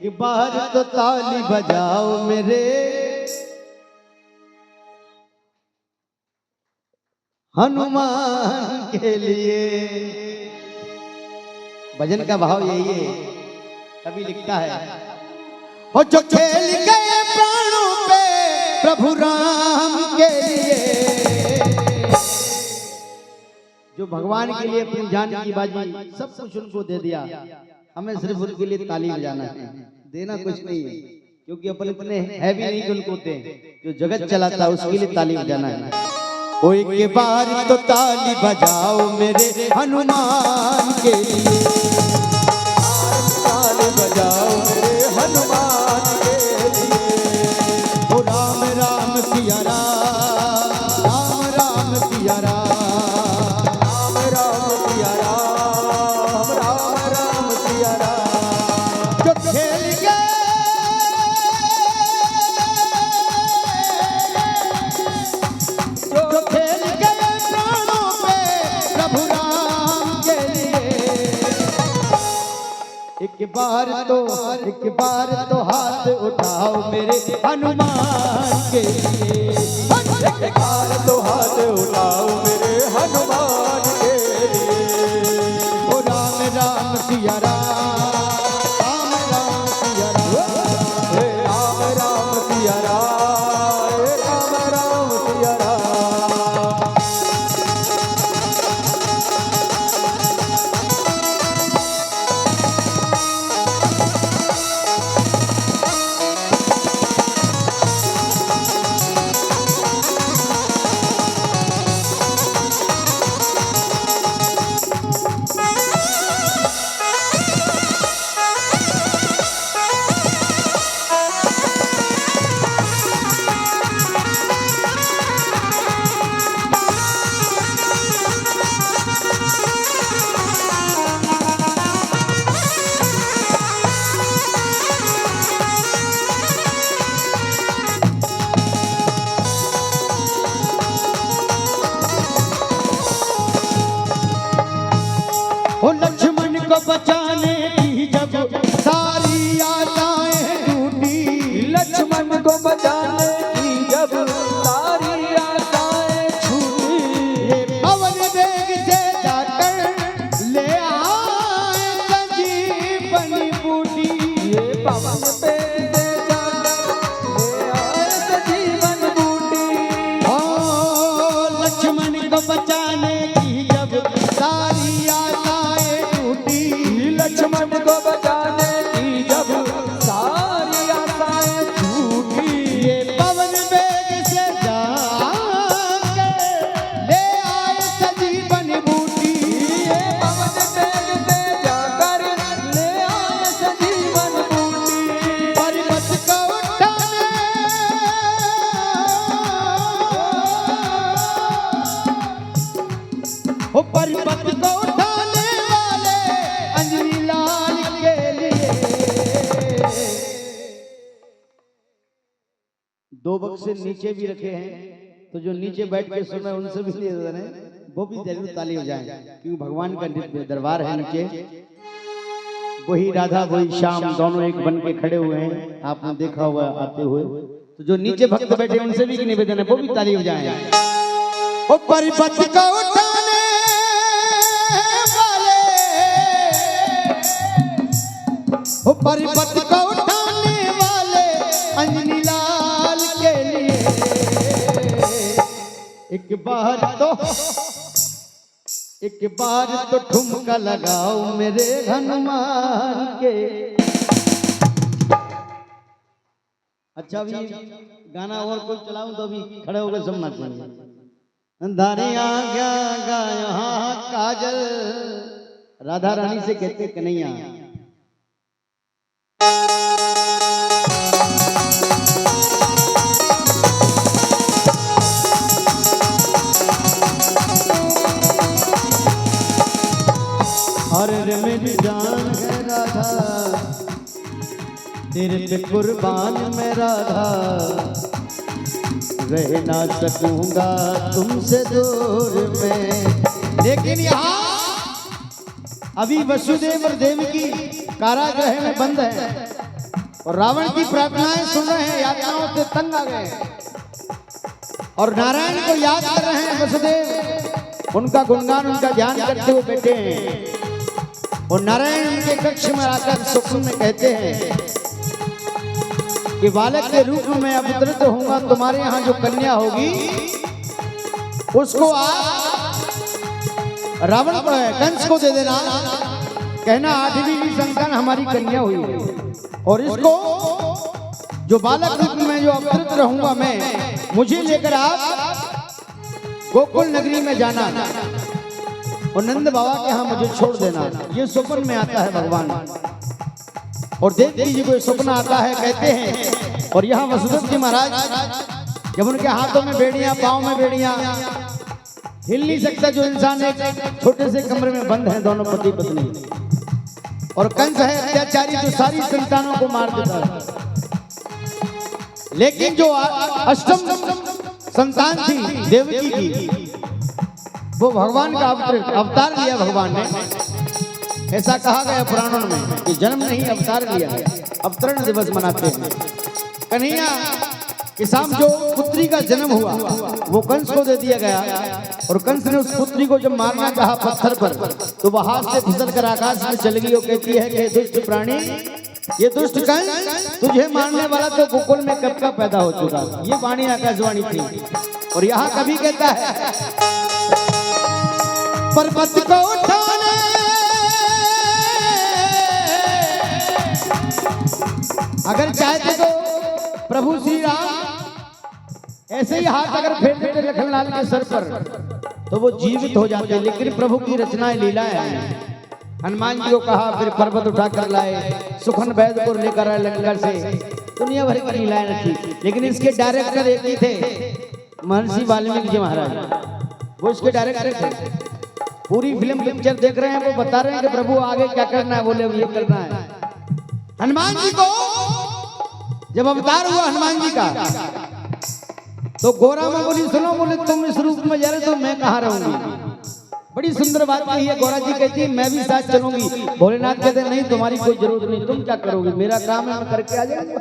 एक बार तो ताली बजाओ मेरे हनुमान के लिए। भजन का भाव यही है, कभी लिखता है और जो खेल गए प्राणों पे प्रभु राम के लिए, जो भगवान के लिए अपनी जान की बाजी सब कुछ उनको दे दिया, हमें सिर्फ उनके लिए ताली बजाना है, देना कुछ नहीं है, क्योंकि अपन इतने है भी नहीं कि उनको दें। जो जगत चलाता है उसके लिए ताली बजाना है। ओ एक बार तो ताली बजाओ मेरे हनुमान के लिए, ताली बजाओ मेरे हनुमान के लिए। ओ राम राम सिया राम, राम राम सिया राम, राम राम सिया राम, राम राम सिया राम। जो खेल गए एक बार तो हाथ उठाओ मेरे हनुमान के लिए, एक बार तो हाथ उठाओ मेरे हनुमान के लिए। ओ राम राम सिया राम, राम राम सिया राम, राम राम सिया राम, राम राम सिया राम। लक्ष्मण को बचाने की जब सारी आशाएं टूटी, लक्ष्मण को बचाने की जब सारी आशाएं छूटी, ये पवन वेग से जाकर ले आए संजीवनी बूटी, ये पवन वेग से जाकर ले आए संजीवन बूटी। ओ लक्ष्मण को बचाने की जब सारी लक्ष्मण को बचाने की जब सारी आशाएं छूटी, ये पवन वेग से जाकर ले आए संजीवनी बूटी, ये पवन वेग से जाकर ले आए संजीवन बूटी। पर्वत को उठाने, ओ पर्वत को उठाने वाले अंजनी लाल के लिए। दो बक्से नीचे भी रखे हैं, तो जो नीचे बैठ के सुने उनसे भी ले रहे हैं, वो भी जरूर ताली हो जाए, क्योंकि भगवान का दरबार है नीचे। वही राधा वही श्याम दोनों एक बन के खड़े हुए हैं, आपने देखा हुआ आते हुए। तो जो नीचे भक्त बैठे उनसे भी निवेदन है, वो भी ताली हो जाए। ओ पर्वत को उठाने वाले, ओ पर्वत को उठाने वाले अंजनी लाल के लिए। एक बार तो ठुमका लगाओ मेरे हनुमान के। अच्छा अभी गाना और कोई चलाऊं तो अभी खड़े होकर सुनना चाहिए। अंधारियां क्या गाया काजल, राधा रानी से कहते कन्हैया। अरे मेरी जान है राधा, तेरे पे कुर्बान मैं राधा, रह ना सकूंगा तुमसे दूर में। लेकिन यहाँ अभी वसुदेव और देवकी कारागृह में बंद है, और रावण की प्रार्थनाएं सुन रहे हैं, यातनाओं से तंग आ गए और नारायण को याद कर रहे हैं। वसुदेव उनका गुणगान, उनका ध्यान करते हुए बैठे हैं और नारायण उनके कक्ष में आकर स्वप्न में कहते हैं कि बालक के रूप में मैं अवतरित होऊंगा, तुम्हारे यहाँ जो कन्या होगी उसको आप रावण को, कंस को दे देना, कहना 8वीं संतान हमारी कन्या हुई है और इसको जो बालक रूप में जो अवतरित रहूंगा मैं, मुझे लेकर आप गोकुल नगरी में जाना और नंद बाबा के यहाँ मुझे छोड़ देना। ये स्वप्न में आता है भगवान और देवकी जी को स्वप्न आता है, कहते हैं। और यहाँ वसुदेव जी महाराज जब उनके हाथों में बेड़ियां, पाँव में बेड़ियां, हिल नहीं सकता जो इंसान एक छोटे से कमरे में बंद है, दोनों पति पत्नी, और कंस है अत्याचारी जो सारी संतानों को मार देता है। लेकिन जो अष्टम संतान थी देवकी की, वो भगवान का अवतार लिया भगवान ने। ऐसा कहा गया पुराणों में कि जन्म नहीं अवतार लिया, अवतरण दिवस मनाते हैं। कन्हैया के साथ जो पुत्री का जन्म हुआ वो कंस को दे दिया गया और कंस ने उस पुत्री को जब मारना चाहा पत्थर पर, तो वह हाथ से फिसल कर आकाश में चल गई और कहती है कि दुष्ट प्राणी, ये दुष्ट कंस, तुझे मारने वाला तो गोकुल में कब का पैदा हो चुका। ये वाणी आकाशवाणी थी। और यहाँ कभी कहता है पर्वत को उठाने अगर चाहते तो प्रभु श्री राम ऐसे ही हाथ अगर फेर देते लखनलाल के सर पर तो वो जीवित हो जाते, लेकिन प्रभु की रचनाएं लीलाएं हैं। हनुमान जी को कहा, फिर पर्वत उठा कर लाए, सुखन वैद को लेकर आए लंका से, दुनिया भर की लीलाएं रखी। लेकिन इसके डायरेक्टर एक ही थे, महर्षि वाल्मीकि जी महाराज, वो इसके डायरेक्टर थे। पूरी फिल्म पिक्चर देख रहे हैं, वो बता रहे हैं कि प्रभु आगे क्या करना है, बोले ये करना है। हनुमान जी को जब अवतार हुआ हनुमान जी का, तो गोरा माँ बोली सुनो, बोले तुम इस रूप में जा रहे तो मैं कहाँ रहूंगी। बड़ी सुंदर बात कही है। गोरा जी कहती है मैं भी साथ चलूंगी। भोलेनाथ कहते नहीं, तुम्हारी कोई जरूरत नहीं, तुम क्या करोगे, मेरा काम है मैं करके आ जाऊंगा।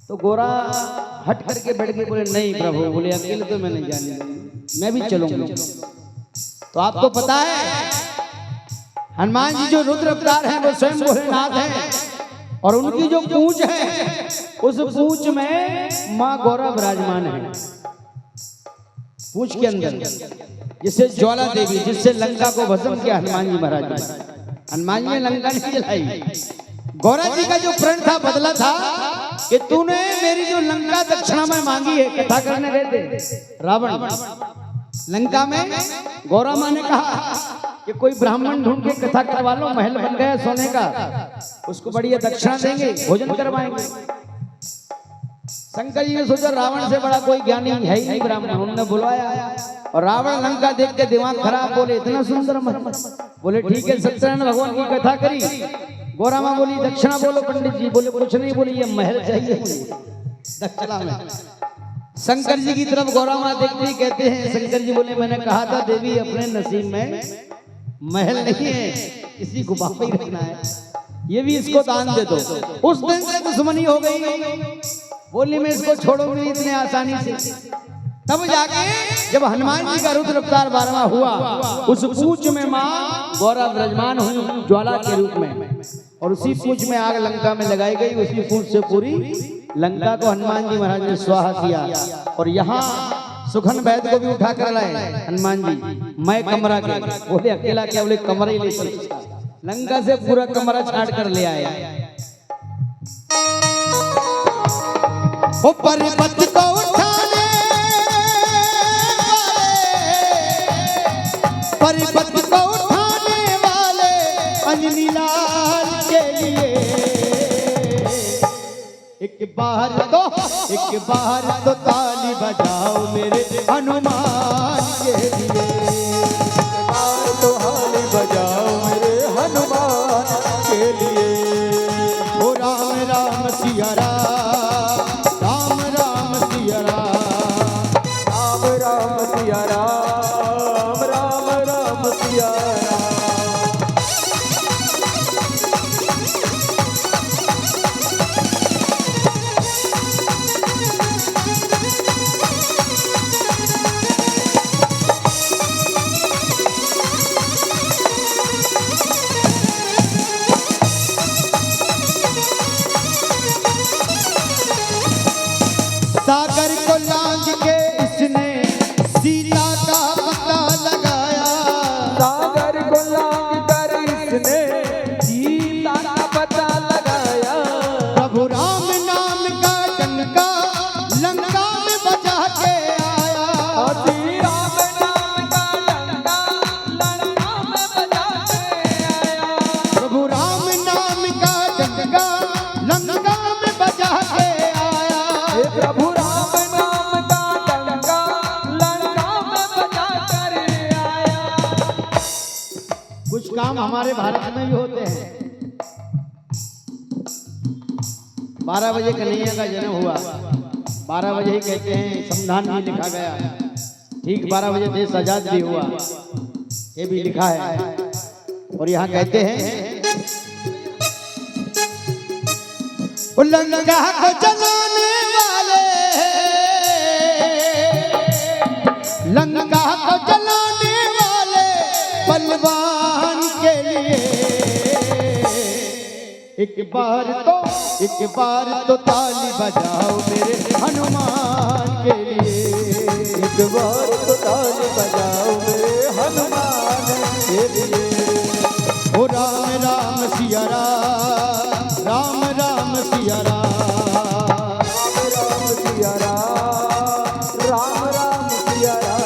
तो गोरा हट करके बैठ गए, बोले नहीं प्रभु, बोले अकेले तो मैं नहीं जाने, मैं भी चलूंगा। तो आपको पता है हनुमान जी जो रुद्र अवतार हैं वो स्वयं भोलेनाथ हैं और उनकी जो पूंछ है उस पूंछ में माँ गौरा विराजमान है। पूंछ के अंदर जिससे ज्वाला देवी, जिससे लंका को भस्म किया हनुमान जी महाराज ने। हनुमान जी ने लंका नहीं जलाई। गौरा जी का जो प्रण था बदला था कि तूने मेरी जो लंका दक्षिणा में मांगी है, कथा करने गए थे रावण लंका में, गौरा माँ ने कहा कि कोई ब्राह्मण ढूंढ के कथा करवा लो, महल बन गया सोने का, उसको बढ़िया दक्षिणा देंगे, भोजन करवाएंगे। शंकर जी ने सोचा रावण से बड़ा कोई ज्ञानी है ही नहीं ब्राह्मण, उन्होंने बुलाया और रावण लंका देख के दिमाग खराब, बोले इतना सुंदर महल, बोले ठीक है सत्यनारायण भगवान की कथा करी। गौरा माँ बोली दक्षिणा बोलो पंडित जी, बोले कुछ नहीं, बोली ये महल चाहिए दक्षिणा में। शंकर जी की तरफ गौरा माँ देखते ही कहते हैं, शंकर जी बोले मैंने कहा था देवी अपने नसीब में महल नहीं है, इसी गुफा में ही रखना है, ये भी इसको दान दे दो। उस दिन से दुश्मनी हो गई, बोली मैं इसको छोड़ूंगी इतने आसानी से। तब जाके जब हनुमान जी का रुद्र अवतार 12वां हुआ, उस पूंछ में माँ गौरा विराजमान हुई ज्वाला के रूप में, और उसी पूंछ में आग लंका में लगाई गई। उसी पूंछ से पूरी लंका को हनुमान जी महाराज ने स्वाहा किया। और यहाँ सुखन वैद को भी उठा कर लाए हनुमान जी, मैं कमरा के, बोले अकेला क्या, बोले कमरा ही ले चल, लंका से पूरा कमरा छाट कर ले आए। वो पर्वत को उठाने वाले, पर्वत को उठाने वाले अंजनी लाल के लिए एक बार तो ताली बजाओ मेरे हनुमान के लिए, एक बार तो ताली बजाओ मेरे हनुमान के लिए। ओ राम राम सिया राम, राम राम सिया राम, राम राम सिया राम, राम राम सिया राम। लांग के इसने सीता का पता लगाया। सागर को लांग कर इसने सीता का पता लगाया। प्रभु राम नाम का डंका लंका में बजा के आया। श्री राम नाम का डंका लंका में बजा के आया। प्रभु राम नाम का डंका लंका में बजा के आया। हे प्रभु राम नाम का डंका लंका में बजा कर आया। कुछ काम हमारे भारत में भी होते हैं। 12 बजे कन्हैया का जन्म हुआ, 12 बजे ही कहते हैं संविधान भी लिखा गया। ठीक 12 बजे देश आजाद भी हुआ, ये भी लिखा है। और यहाँ कहते हैं वो लंका को जलाने वाले, लंका को जलाने वाले बलवान के लिए एक बार तो ताली बजाओ मेरे हनुमान के लिए। एक बार तो ताली बजाओ मेरे हनुमान के लिए। ओ राम राम सिया राम, राम राम सिया राम, राम सिया राम, राम राम सिया राम।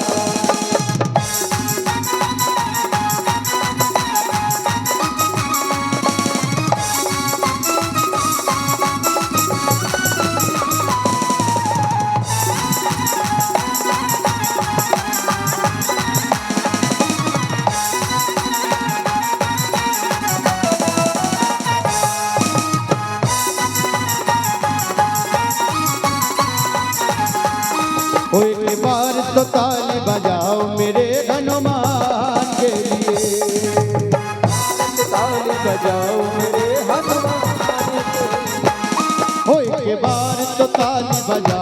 ओ एक बार तो ताली बजाओ मेरे हनुमान के लिए। ताली बजाओ मेरे हनुमान के लिए। ओ एक बार तो ताली बजाओ